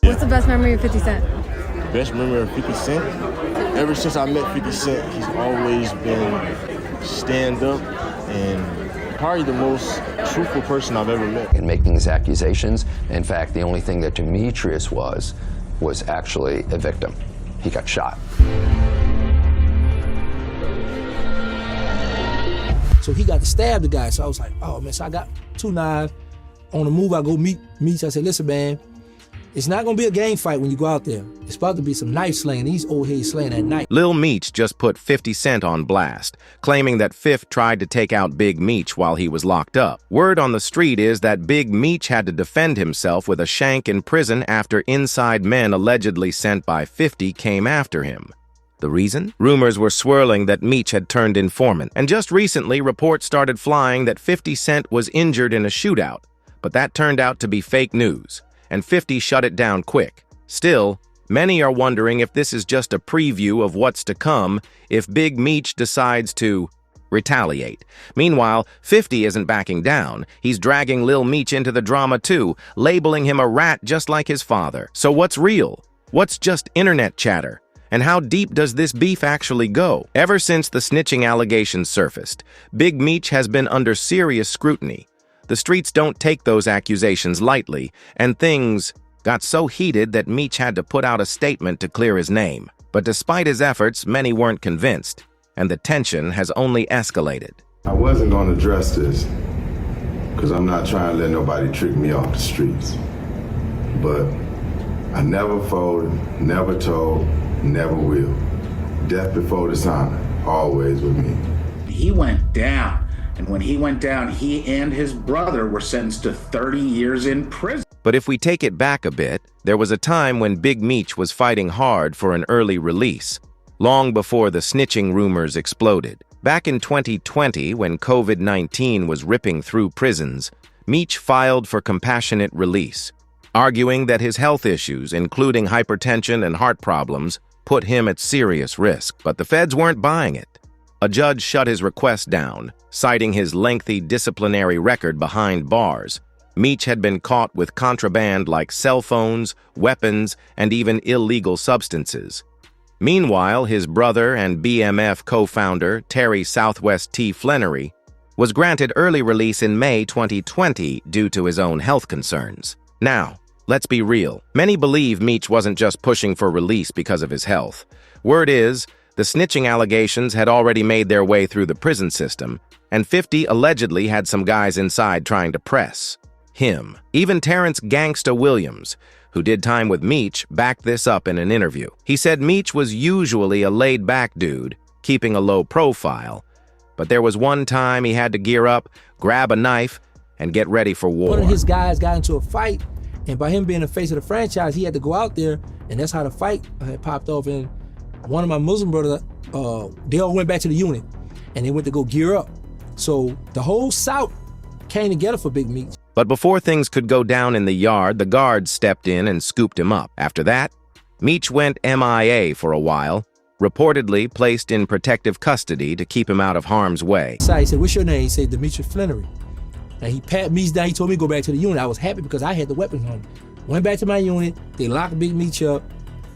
What's the best memory of 50 Cent? Best memory of 50 Cent? Ever since I met 50 Cent, he's always been stand up and probably the most truthful person I've ever met. In making these accusations, in fact, the only thing that Demetrius was actually a victim. He got shot. So he got to stab the guy. So I was like, oh man, so I got 2 knives. On the move, I go meet Meech. I said, listen, man, it's not gonna be a gang fight when you go out there. It's about to be some knife slaying. These old heads slaying at night. Lil Meech just put 50 Cent on blast, claiming that Fifth tried to take out Big Meech while he was locked up. Word on the street is that Big Meech had to defend himself with a shank in prison after inside men allegedly sent by 50 came after him. The reason? Rumors were swirling that Meech had turned informant, and just recently reports started flying that 50 Cent was injured in a shootout. But that turned out to be fake news, and 50 shut it down quick. Still, many are wondering if this is just a preview of what's to come if Big Meech decides to retaliate. Meanwhile, 50 isn't backing down. He's dragging Lil Meech into the drama too, labeling him a rat just like his father. So what's real? What's just internet chatter? And how deep does this beef actually go? Ever since the snitching allegations surfaced, Big Meech has been under serious scrutiny. The streets don't take those accusations lightly, and things got so heated that Meech had to put out a statement to clear his name. But despite his efforts, many weren't convinced, and the tension has only escalated. I wasn't going to address this, because I'm not trying to let nobody trick me off the streets. But I never folded, never told, never will. Death before dishonor, always with me. He went down. And when he went down, he and his brother were sentenced to 30 years in prison. But if we take it back a bit, there was a time when Big Meech was fighting hard for an early release, long before the snitching rumors exploded. Back in 2020, when COVID-19 was ripping through prisons, Meech filed for compassionate release, arguing that his health issues, including hypertension and heart problems, put him at serious risk. But the feds weren't buying it. A judge shut his request down, citing his lengthy disciplinary record behind bars. Meech had been caught with contraband like cell phones, weapons, and even illegal substances. Meanwhile, his brother and BMF co-founder, Terry Southwest T. Flannery, was granted early release in May 2020 due to his own health concerns. Now, let's be real. Many believe Meech wasn't just pushing for release because of his health. Word is, the snitching allegations had already made their way through the prison system, and 50 allegedly had some guys inside trying to press him. Even Terrence "Gangsta" Williams, who did time with Meech, backed this up in an interview. He said Meech was usually a laid-back dude, keeping a low profile, but there was one time he had to gear up, grab a knife, and get ready for war. One of his guys got into a fight, and by him being the face of the franchise, he had to go out there, and that's how the fight had popped off. And one of my Muslim brothers, they all went back to the unit, and they went to go gear up. So the whole South came together for Big Meech. But before things could go down in the yard, the guards stepped in and scooped him up. After that, Meech went MIA for a while, reportedly placed in protective custody to keep him out of harm's way. So he said, what's your name? He said, Demetrius Flannery. And he pat Meech down. He told me to go back to the unit. I was happy because I had the weapons on me. Went back to my unit. They locked Big Meech up.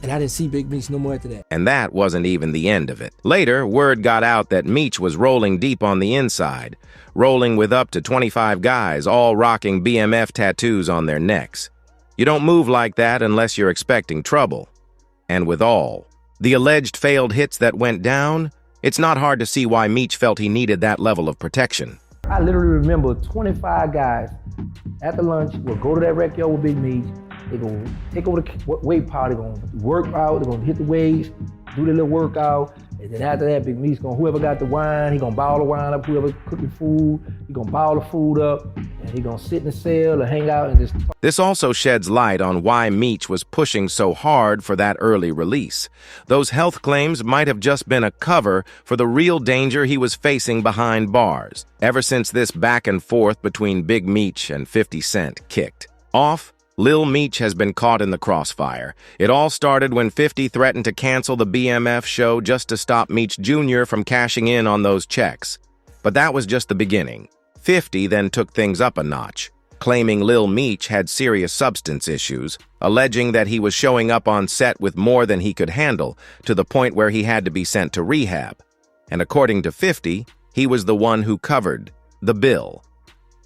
And I didn't see Big Meech no more after that. And that wasn't even the end of it. Later, word got out that Meech was rolling deep on the inside, rolling with up to 25 guys, all rocking BMF tattoos on their necks. You don't move like that unless you're expecting trouble. And with all the alleged failed hits that went down, it's not hard to see why Meech felt he needed that level of protection. I literally remember 25 guys after lunch will go to that rec yard with Big Meech. They're going to take over the weight power, they're going to work out, they're going to hit the weights, do their little workout, and then after that, Big Meech going, whoever got the wine, he going to bottle the wine up, whoever cooked the food, he going to bottle the food up, and he going to sit in the cell or hang out and just talk. This also sheds light on why Meech was pushing so hard for that early release. Those health claims might have just been a cover for the real danger he was facing behind bars. Ever since this back and forth between Big Meech and 50 Cent kicked off, Lil Meech has been caught in the crossfire. It all started when 50 threatened to cancel the BMF show just to stop Meech Jr. from cashing in on those checks. But that was just the beginning. 50 then took things up a notch. claiming Lil Meech had serious substance issues, alleging that he was showing up on set with more than he could handle, to the point where he had to be sent to rehab. And according to 50, he was the one who covered the bill.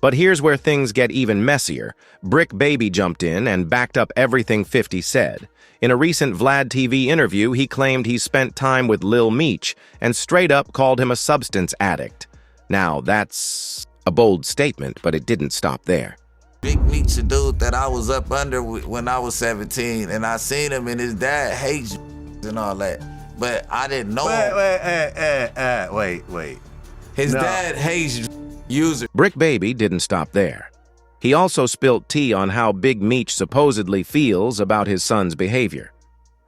But here's where things get even messier. Big Baby jumped in and backed up everything 50 said. In a recent Vlad TV interview, he claimed he spent time with Lil Meech and straight up called him a substance addict. Now, that's a bold statement, but it didn't stop there. Big Meech, a dude that I was up under when I was 17, and I seen him, and his dad hates and all that, but I didn't know him. Wait. His dad hates users. Big Baby didn't stop there. He also spilt tea on how Big Meech supposedly feels about his son's behavior.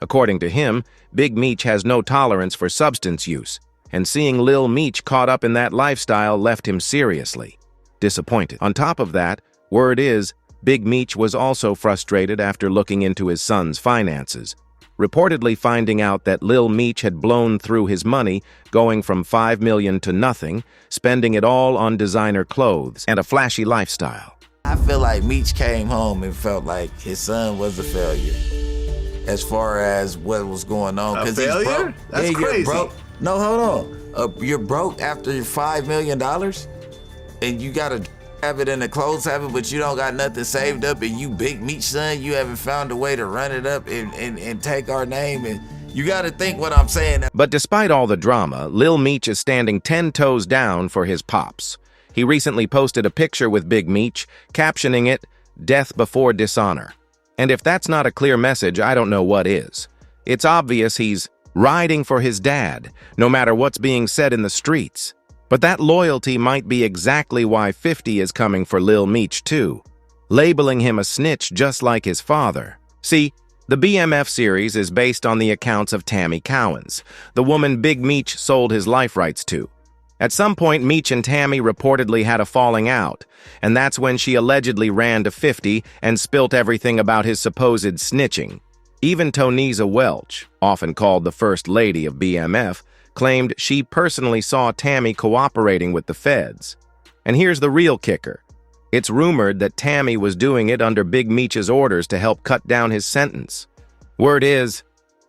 According to him, Big Meech has no tolerance for substance use, and seeing Lil Meech caught up in that lifestyle left him seriously disappointed. On top of that, word is, Big Meech was also frustrated after looking into his son's finances, reportedly finding out that Lil Meech had blown through his money, going from $5 million to nothing, spending it all on designer clothes and a flashy lifestyle. I feel like Meech came home and felt like his son was a failure as far as what was going on. A failure? He's broke. That's You're crazy. broke. No, hold on. You're broke after $5 million, and you got a habit and a clothes habit, but you don't got nothing saved up, and you Big Meech son, you haven't found a way to run it up and take our name, and you got to think what I'm saying. But despite all the drama, Lil Meech is standing 10 toes down for his pops. He recently posted a picture with Big Meech, captioning it, "Death before dishonor." And if that's not a clear message, I don't know what is. It's obvious he's riding for his dad, no matter what's being said in the streets. But that loyalty might be exactly why 50 is coming for Lil Meech too, labeling him a snitch just like his father. See, the BMF series is based on the accounts of Tammy Cowens, the woman Big Meech sold his life rights to. At some point, Meech and Tammy reportedly had a falling out, and that's when she allegedly ran to 50 and spilt everything about his supposed snitching. Even Tonisa Welch, often called the First Lady of BMF, claimed she personally saw Tammy cooperating with the feds. And here's the real kicker. It's rumored that Tammy was doing it under Big Meech's orders to help cut down his sentence. Word is,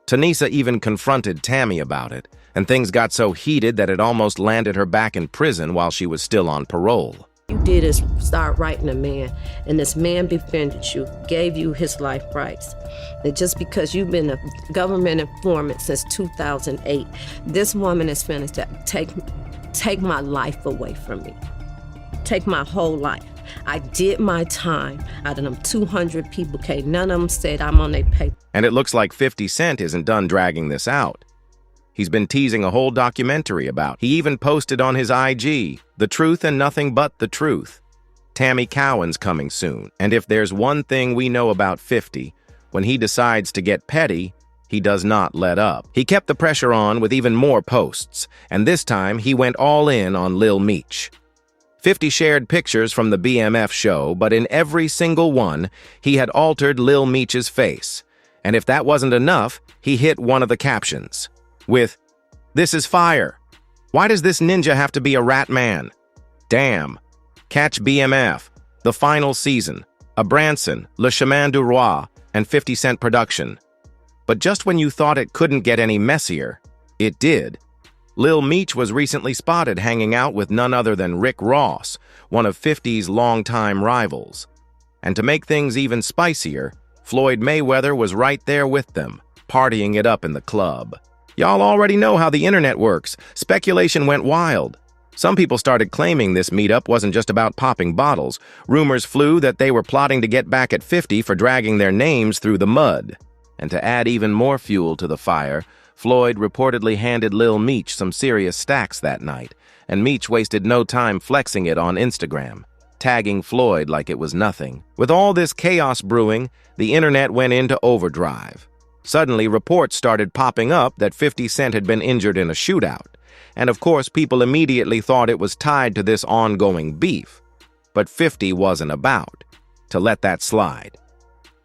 Tonisa even confronted Tammy about it, and things got so heated that it almost landed her back in prison while she was still on parole. You did is start writing a man, and this man befriended you, gave you his life rights. And just because you've been a government informant since 2008, this woman is finished to take my life away from me. Take my whole life. I did my time. Out of them 200 people, none of them said I'm on their paper. And it looks like 50 Cent isn't done dragging this out. He's been teasing a whole documentary about. He even posted on his IG, "The truth and nothing but the truth." Tammy Cowens coming soon. And if there's one thing we know about 50, when he decides to get petty, he does not let up. He kept the pressure on with even more posts, and this time he went all in on Lil Meech. 50 shared pictures from the BMF show, but in every single one, he had altered Lil Meech's face. And if that wasn't enough, he hit one of the captions with, "This is fire. Why does this ninja have to be a rat man? Damn. Catch BMF, the final season, a Branson, Le Chemin du Roi, and 50 Cent production." But just when you thought it couldn't get any messier, it did. Lil Meech was recently spotted hanging out with none other than Rick Ross, one of 50's longtime rivals. And to make things even spicier, Floyd Mayweather was right there with them, partying it up in the club. Y'all already know how the internet works. Speculation went wild. Some people started claiming this meetup wasn't just about popping bottles. Rumors flew that they were plotting to get back at 50 for dragging their names through the mud. And to add even more fuel to the fire, Floyd reportedly handed Lil Meech some serious stacks that night, and Meech wasted no time flexing it on Instagram, tagging Floyd like it was nothing. With all this chaos brewing, the internet went into overdrive. Suddenly, reports started popping up that 50 Cent had been injured in a shootout, and of course, people immediately thought it was tied to this ongoing beef. But 50 wasn't about to let that slide.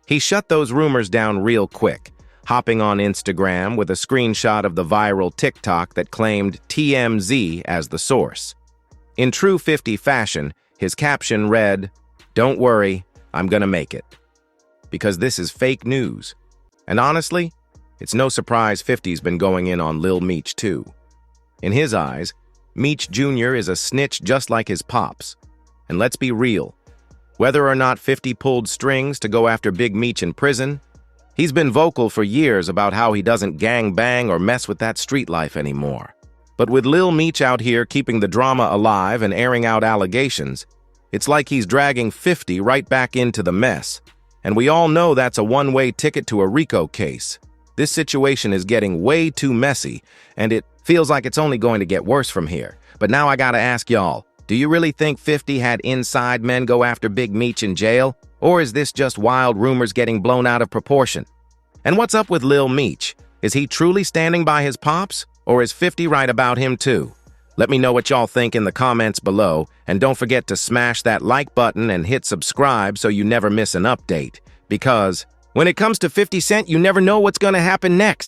He shut those rumors down real quick, hopping on Instagram with a screenshot of the viral TikTok that claimed TMZ as the source. In true 50 fashion, his caption read, Don't worry, I'm gonna make it. Because this is fake news. And honestly, it's no surprise 50's been going in on Lil Meech too. In his eyes, Meech Jr. is a snitch just like his pops. And let's be real, whether or not 50 pulled strings to go after Big Meech in prison, he's been vocal for years about how he doesn't gang bang or mess with that street life anymore. But with Lil Meech out here keeping the drama alive and airing out allegations, it's like he's dragging 50 right back into the mess. And we all know that's a one-way ticket to a RICO case. This situation is getting way too messy, and it feels like it's only going to get worse from here. But now I gotta ask y'all, do you really think 50 had inside men go after Big Meech in jail? Or is this just wild rumors getting blown out of proportion? And what's up with Lil Meech? Is he truly standing by his pops? Or is 50 right about him too? Let me know what y'all think in the comments below, and don't forget to smash that like button and hit subscribe so you never miss an update. Because when it comes to 50 Cent, you never know what's gonna happen next.